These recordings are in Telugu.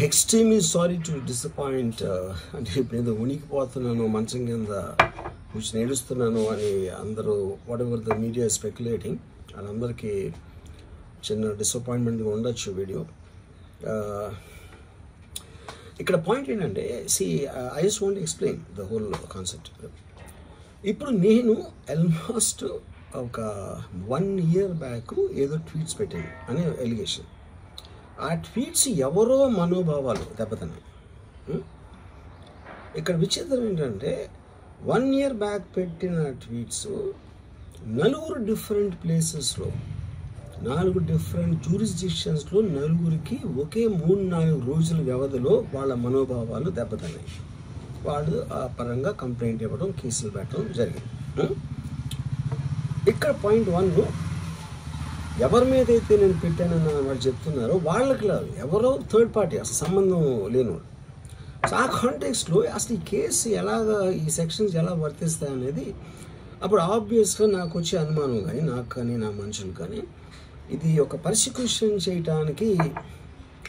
Extremely sorry to disappoint. అంటే ఇప్పుడు ఏదో ఉనికిపోతున్నాను మంచం కింద కూర్చొని ఏడుస్తున్నాను అని అందరూ what ever the media speculating, వాళ్ళందరికీ చిన్న డిసప్పాయింట్మెంట్గా ఉండొచ్చు వీడియో. ఇక్కడ పాయింట్ ఏంటంటే, I just want explain the whole concept. ఇప్పుడు నేను ఆల్మోస్ట్ ఒక 1 year బ్యాక్ ఏదో ట్వీట్స్ పెట్టాను అనే ఎలిగేషన్. ఆ ట్వీట్స్ ఎవరో మనోభావాలు దెబ్బతిన్నాయి. ఇక్కడ విచిత్రం ఏంటంటే 1 year బ్యాక్ పెట్టిన ట్వీట్స్ 4 డిఫరెంట్ ప్లేసెస్లో 4 డిఫరెంట్ జ్యూరిస్డిక్షన్స్లో 4కి ఒకే 3-4 రోజుల వ్యవధిలో వాళ్ళ మనోభావాలు దెబ్బతిన్నాయి. వాళ్ళు ఆ పరంగా కంప్లైంట్ ఇవ్వడం, కేసులు పెట్టడం జరిగింది. ఇక్కడ పాయింట్ 1, ఎవరి మీద అయితే నేను పెట్టానని వాళ్ళు చెప్తున్నారో వాళ్ళకి లేదు, ఎవరో థర్డ్ పార్టీ, అసలు సంబంధం లేనివాడు. సో ఆ కాంటెక్స్లో అసలు ఈ కేసు ఎలాగా, ఈ సెక్షన్స్ ఎలా వర్తిస్తాయి అనేది అప్పుడు ఆబ్వియస్గా నాకు వచ్చే అనుమానం కానీ, నాకు కానీ నా మనుషులు కానీ, ఇది ఒక పర్సిక్యూషన్ చేయటానికి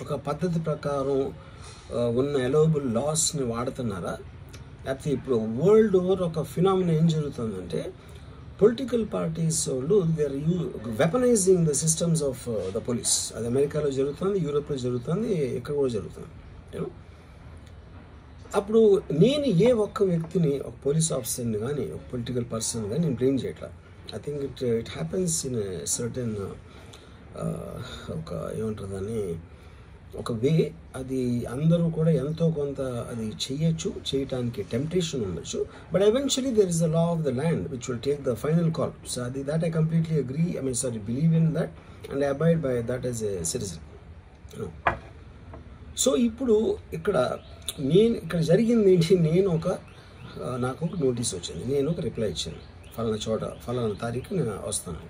ఒక పద్ధతి ప్రకారం ఉన్న అలౌబుల్ లాస్ని వాడుతున్నారా, లేకపోతే ఇప్పుడు వరల్డ్ ఓవర్ ఒక ఫినామినా ఏం జరుగుతుందంటే పొలిటికల్ పార్టీస్ వాళ్ళు they are weaponizing the systems of the police. అది అమెరికాలో జరుగుతుంది, యూరోప్లో జరుగుతుంది, ఇక్కడ కూడా జరుగుతుంది. అప్పుడు నేను ఏ ఒక్క వ్యక్తిని, ఒక పోలీస్ ఆఫీసర్ని కానీ, ఒక పొలిటికల్ పర్సన్ కానీ నేను బ్లేమ్ చేయట్లా. I think it happens in certain ఒక ఏమంటారు దాన్ని, ఒక వే. అది అందరూ కూడా ఎంతో కొంత అది చేయటానికి టెంప్టేషన్ ఉండొచ్చు. But eventually there is the law of the land which will take the final call. So అది that I completely agree, believe in that and I abide by that as a citizen. So ఇప్పుడు ఇక్కడ జరిగింది ఏంటి, నాకు ఒక నోటీస్ వచ్చింది, నేను ఒక రిప్లై ఇచ్చాను, ఫలానా చోట ఫలానా తారీఖు నేను వస్తాను.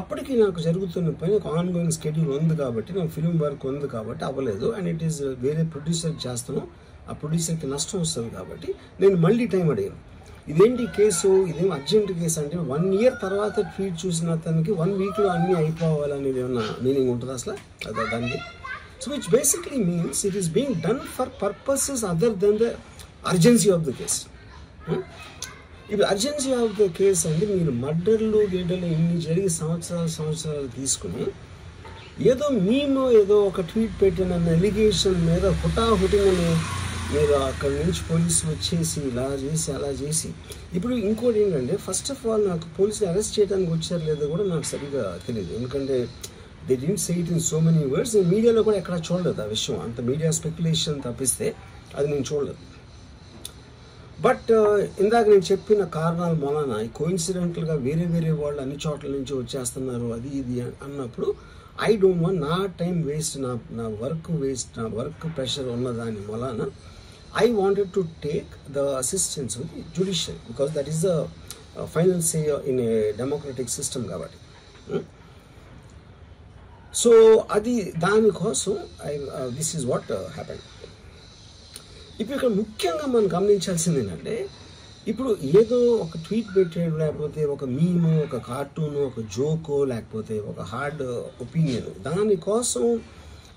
అప్పటికి నాకు జరుగుతున్న పని ఒక ఆన్గోయింగ్ స్కెడ్యూల్ ఉంది కాబట్టి, నాకు ఫిల్మ్ వర్క్ ఉంది కాబట్టి అవ్వలేదు. అండ్ ఇట్ ఈస్ వేరే ప్రొడ్యూసర్ చేస్తాను, ఆ ప్రొడ్యూసర్కి నష్టం వస్తుంది కాబట్టి నేను మళ్ళీ టైం అడిగాను. ఇదేంటి కేసు, ఇదేం అర్జెంట్ కేసు అంటే 1 year తర్వాత ట్వీట్ చూసిన అతనికి 1 weekలో అన్నీ అయిపోవాలనేది ఏమన్నా మీనింగ్ ఉంటుంది అసలు దానికి? So which basically means it is being done for purposes other than the urgency of the case. ఇప్పుడు అర్జెన్సీ ఆఫ్ ద కేస్ అంటే మీరు మర్డర్లు గేడర్లు ఇన్ని జరిగి సంవత్సరాలు తీసుకుని ఏదో ఏదో ఒక ట్వీట్ పెట్టిన ఎలిగేషన్ మీద హుటాహుటిని మీరు అక్కడి నుంచి పోలీసులు వచ్చేసి ఇలా చేసి అలా చేసి. ఇప్పుడు ఇంకోటి ఏంటంటే, ఫస్ట్ ఆఫ్ ఆల్ నాకు పోలీసులు అరెస్ట్ చేయడానికి వచ్చారు లేదో కూడా నాకు సరిగ్గా తెలియదు. ఎందుకంటే they didn't say it in so many words. నేను మీడియాలో కూడా ఎక్కడ చూడలేదు ఆ విషయం, అంత మీడియా స్పెక్యులేషన్ తప్పిస్తే అది నేను చూడలేదు. బట్ ఇందాక నేను చెప్పిన కారణాల వలన కోయిన్సిడెంటల్గా వేరే వాళ్ళు అన్ని చోట్ల నుంచి వచ్చేస్తున్నారు అది ఇది అన్నప్పుడు ఐ డోంట్ వాంట్ నా టైం వేస్ట్, నా వర్క్ వేస్ట్, నా వర్క్ ప్రెషర్ ఉన్నదాని వలన I wanted to take the assistance of the judiciary because that is the final say in a democratic system కాబట్టి. సో అది దానికోసం దిస్ ఈజ్ వాట్ హ్యాపెన్. ఇప్పుడు ఇక్కడ ముఖ్యంగా మనం గమనించాల్సింది ఏంటంటే, ఇప్పుడు ఏదో ఒక ట్వీట్ పెట్టాడు, లేకపోతే ఒక మీము, ఒక కార్టూను, ఒక జోకో, లేకపోతే ఒక హార్డ్ ఒపీనియన్, దానికోసం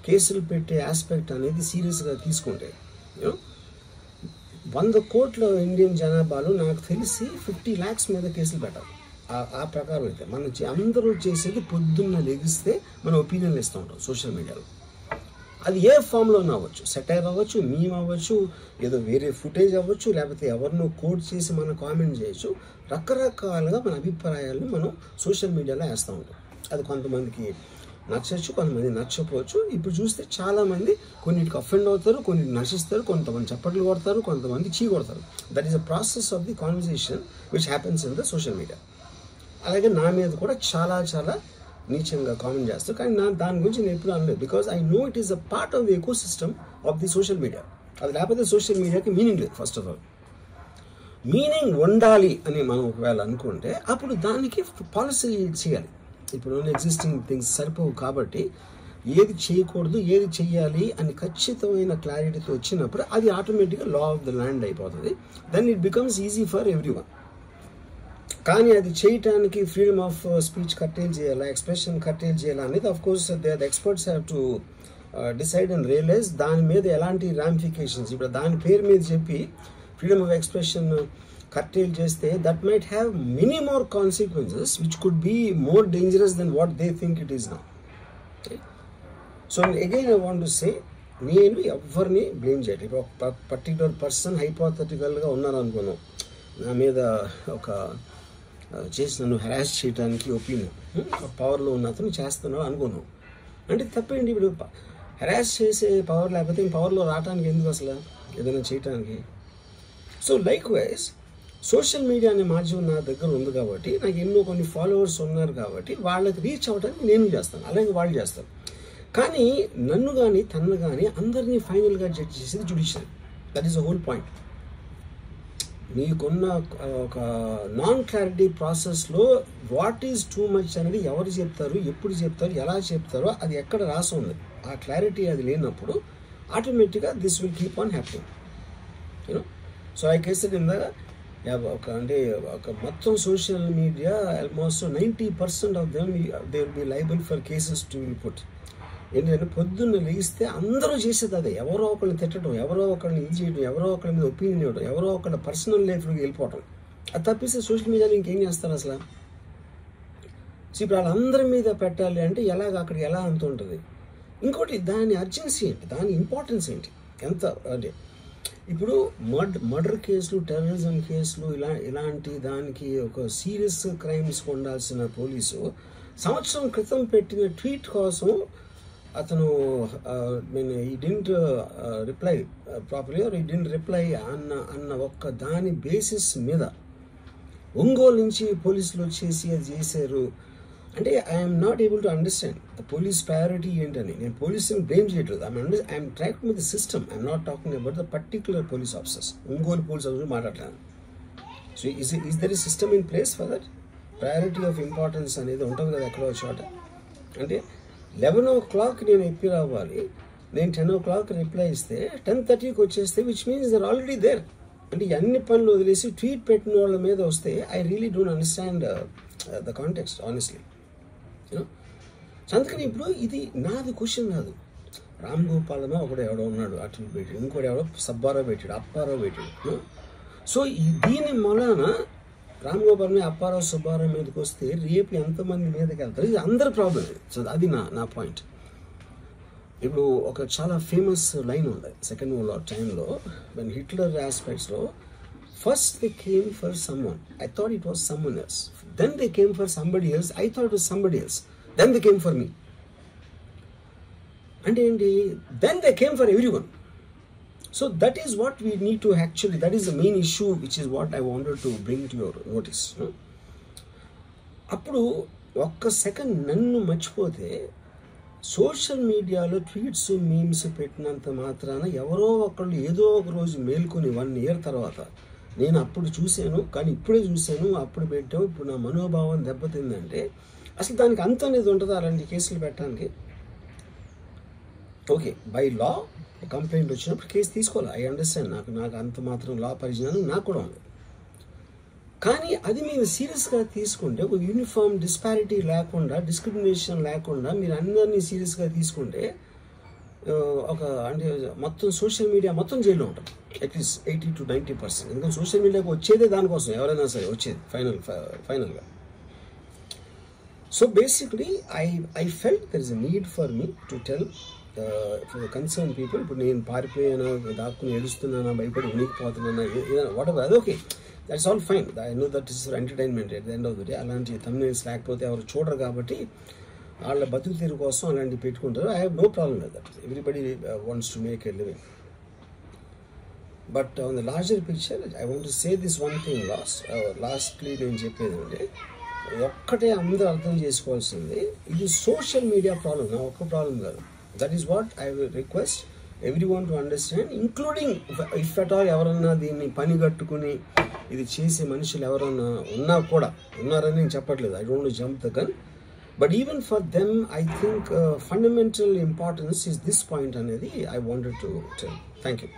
కేసులు పెట్టే ఆస్పెక్ట్ అనేది సీరియస్గా తీసుకుంటే 100 కోట్ల ఇండియన్ జనాభాలో నాకు తెలిసి 50 lakhs మీద కేసులు పెట్టాలి. ఆ ప్రకారం అయితే అందరూ చేసేది పొద్దున్న లెగిస్తే మనం ఒపీనియన్లు ఇస్తూ ఉంటాం సోషల్ మీడియాలో. అది ఏ ఫామ్లోనే అవ్వచ్చు, సెటైర్ అవ్వచ్చు, మీమ్ అవ్వచ్చు, ఏదో వేరే ఫుటేజ్ అవ్వచ్చు, లేకపోతే ఎవరినో కోట్ చేసి మనం కామెంట్ చేయొచ్చు. రకరకాలుగా మన అభిప్రాయాలను మనం సోషల్ మీడియాలో వేస్తూ ఉంటాం. అది కొంతమందికి నచ్చచ్చు, కొంతమంది నచ్చకపోవచ్చు. ఇప్పుడు చూస్తే చాలామంది కొన్నిటికి అఫెండ్ అవుతారు, కొన్నిటికి నశిస్తారు, కొంతమంది చప్పట్లు కొడతారు, కొంతమంది చీ కొడతారు. That is a process of the conversation which happens in the social media. అలాగే నా మీద కూడా చాలా నీచంగా కామెంట్ చేస్తారు, కానీ దాని గురించి నేను ఎప్పుడు అనలేదు. Because I know it is a part of the eco system of the social media. అది లేకపోతే సోషల్ మీడియాకి మీనింగ్ లేదు. ఫస్ట్ ఆఫ్ ఆల్ మీనింగ్ ఉండాలి అని మనం ఒకవేళ అనుకుంటే అప్పుడు దానికి పాలసీ చేయాలి. ఇప్పుడు ఎగ్జిస్టింగ్ థింగ్స్ సరిపోవు కాబట్టి ఏది చేయకూడదు, ఏది చెయ్యాలి అని ఖచ్చితమైన క్లారిటీతో వచ్చినప్పుడు అది ఆటోమేటిక్గా లా ఆఫ్ ద ల్యాండ్ అయిపోతుంది. Then it becomes easy for everyone. కానీ అది చేయటానికి ఫ్రీడమ్ ఆఫ్ స్పీచ్ కర్టైల్ చేయాలా, ఎక్స్ప్రెషన్ కర్టైల్ చేయాలా అనేది of course the experts have to decide and realize దాని మీద ఎలాంటి రామిఫికేషన్స్, ఇప్పుడు దాని పేరు మీద చెప్పి ఫ్రీడమ్ ఆఫ్ ఎక్స్ప్రెషన్ కర్టైల్ చేస్తే that might have many more consequences which could be more dangerous than what they think it is now. So again I want to సే, నేను ఎవరిని బ్లేమ్ చేయట్లేదు. ఇప్పుడు ఒక పర్టికులర్ పర్సన్ హైపోథెటికల్గా ఉన్నారు అనుకున్నాం, నా మీద ఒక చేసి నన్ను హెరాస్ చేయడానికి ఒపీనియన్ పవర్లో ఉన్న అతను చేస్తున్నాడు అనుకున్నాం, అంటే తప్పేంటి? ఇప్పుడు హెరాస్ చేసే పవర్ లేకపోతే పవర్లో రావడానికి ఎందుకు అసలు ఏదైనా చేయటానికి? So like wise social media అనే మాధ్యమం నా దగ్గర ఉంది కాబట్టి, నాకు ఎన్నో కొన్ని ఫాలోవర్స్ ఉన్నారు కాబట్టి వాళ్ళకి రీచ్ అవ్వడానికి నేను చేస్తాను, అలాగే వాళ్ళు చేస్తారు. కానీ నన్ను కానీ తన్ను కానీ అందరినీ ఫైనల్గా జడ్జ్ చేసేది judiciary. That is the whole point. మీకున్న ఒక నాన్ క్లారిటీ ప్రాసెస్లో వాట్ ఈజ్ టూ మచ్ అనేది ఎవరు చెప్తారు, ఎప్పుడు చెప్తారు, ఎలా చెప్తారో అది ఎక్కడ రాసి ఉంది, ఆ క్లారిటీ అది లేనప్పుడు ఆటోమేటిక్గా this will keep on happening, you know. So I case ఇందాక ఒక మొత్తం social media almost 90% of them they will be liable for cases to will put. ఏంటంటే పొద్దున్న లేస్తే అందరూ చేసేది అదే, ఎవరో ఒకరిని తిట్టడం, ఎవరో ఒకరిని ఇది చేయడం, ఎవరో ఒకరి మీద ఒపీనియన్ ఇవ్వడం, ఎవరో ఒకరి పర్సనల్ లైఫ్లోకి వెళ్ళిపోవడం. అది తప్పిస్తే సోషల్ మీడియాలో ఇంకేం చేస్తారు అసలు? సో ఇప్పుడు వాళ్ళందరి మీద పెట్టాలి అంటే ఎలాగ, అక్కడికి ఎలా అంత ఉంటుంది? ఇంకోటి దాని అర్జెన్సీ ఏంటి, దాని ఇంపార్టెన్స్ ఏంటి, ఎంత అంటే ఇప్పుడు మర్డర్ కేసులు, టెర్రరిజం కేసులు ఇలాంటి దానికి ఒక సీరియస్ క్రైమ్స్కి ఉండాల్సిన పోలీసు సంవత్సరం క్రితం పెట్టిన ట్వీట్ కోసం అతను he didn't reply properly are he didn't reply అన్న ఒక్క దాని బేసిస్ మీద ఒంగోలు నుంచి పోలీసులు వచ్చేసి అది చేశారు అంటే I'm not able to understand the police priority ఏంటని. నేను పోలీసుని బ్లేమ్ చేయట్లేదు, I'm track with the system, I'm not talking about the particular police officers. Ongole police officer మాట్లాడతాను. So is there a system in place for that? Priority of importance అనేది ఉంటుంది కదా ఎక్కడో చోట. అంటే 11 o'clock నేను ఎప్పి రావాలి, నేను 10 o'clock రిప్లై ఇస్తే 10:30కి వచ్చేస్తే which means they're already there. అంటే అన్ని పనులు వదిలేసి ట్వీట్ పెట్టిన వాళ్ళ మీద వస్తే I really don't understand the context honestly, you know. అందుకని ఇప్పుడు ఇది నాది క్వశ్చన్ కాదు. రామ్ గోపాలనో ఒకడు ఎవడో ఉన్నాడు అటు పెట్టాడు, ఇంకోటి ఎవడో సబ్బారావు పెట్టాడు, అప్పారావు పెట్టాడు. సో దీని మూలాన రామ్ గోపాల్ మీద అప్పారావు సుబ్బారావు మీదకి వస్తే రేపు ఎంతమంది మీదకి వెళ్తారు? ఇది అందరి ప్రాబ్లం. సో అది నా పాయింట్. ఇప్పుడు ఒక చాలా ఫేమస్ లైన్ ఉంది సెకండ్ వరల్డ్ వార్ టైంలో, వెన్ హిట్లర్ ఆస్పెక్ట్స్లో first they came for someone, I thought it was someone else, then they came for somebody else, I thought it was somebody else, then they came for me. అంటే ఏంటి? Then they came for everyone. So that is what we need to actually, that is the main issue which is what I wanted to bring to your notice. అప్పుడు ఒక్క సెకండ్ నన్ను మర్చిపోతే సోషల్ మీడియాలో ట్వీట్స్ మీమ్స్ పెట్టినంత మాత్రాన ఎవరో ఒకళ్ళు ఏదో ఒక రోజు మేల్కొని 1 year తర్వాత నేను అప్పుడు చూశాను కానీ ఇప్పుడే చూశాను, అప్పుడు పెట్టాము, ఇప్పుడు నా మనోభావం దెబ్బతిందంటే అసలు దానికి అంత అనేది ఉంటుందా అలాంటి కేసులు పెట్టడానికి? ఓకే, బై లా కంప్లైంట్ వచ్చినప్పుడు కేసు తీసుకోవాలి, ఐ అండర్స్టాండ్. నాకు అంత మాత్రం లా పరిజ్ఞానం నాకు కూడా ఉంది. కానీ అది మీరు సీరియస్గా తీసుకుంటే, ఒక యూనిఫామ్ డిస్పారిటీ లేకుండా, డిస్క్రిమినేషన్ లేకుండా మీరు అందరినీ సీరియస్గా తీసుకుంటే ఒక అంటే మొత్తం సోషల్ మీడియా మొత్తం జైల్లో ఉంటుంది అట్లీస్ట్ 80 to 90%. ఎందుకంటే సోషల్ మీడియాకి వచ్చేదే దానికోసం, ఎవరైనా సరే వచ్చేది ఫైనల్గా. So basically I felt there is a need for me to tell concern people. ఇప్పుడు నేను పారిపోయాను, దాక్కుని ఏడుస్తున్నానా, భయపడి ఉనికిపోతున్నానా, వాట్ ఎవర్, అది okay, that's all fine. I know that is for entertainment at the end of the day. అలాంటి thumbnails లేకపోతే ఎవరు చూడరు కాబట్టి వాళ్ళ బతుకు తీరు కోసం అలాంటివి పెట్టుకుంటారు. I have no problem with that. Everybody wants to make a living. But on the larger picture I want to say this one thing lastly నేను చెప్పేది అంటే, ఒక్కటే అందరూ అర్థం చేసుకోవాల్సింది, ఇది సోషల్ మీడియా ప్రాబ్లం, నా ఒక్క ప్రాబ్లం కాదు. That is what I will request everyone to understand, including if at all ఎవరన్నా దీన్ని పని కట్టుకుని ఇది చేసే మనుషులు ఎవరన్నా ఉన్నా కూడా, ఉన్నారని నేను చెప్పట్లేదు, I don't want to jump the gun, but even for them I think fundamental importance is this point అనేది I wanted to tell. Thank you.